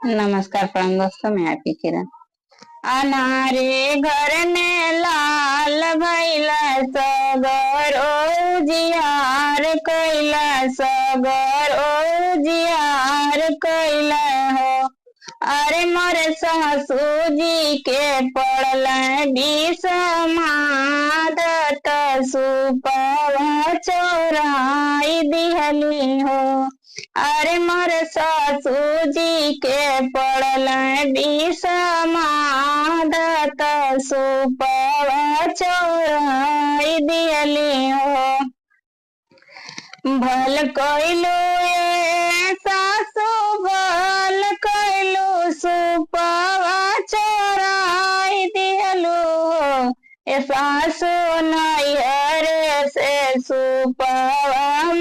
नमस्कार प्रणाम दोस्तों, मैं आपकी किरण। अनारे घर में लाल भैला सगर जियार कैला सगर जियार कैला हो। अरे मोरे सासू जी के पड़ल विषमादत सुपवा चोराई दिहली हो। अरे मोरे सासू जी के पड़ल विषमादत सुपवा चोराई दिहली हो। भल कैलू सासू भल कैलू सुपवा चोराई दिहलू सासू नैहर से सुपवा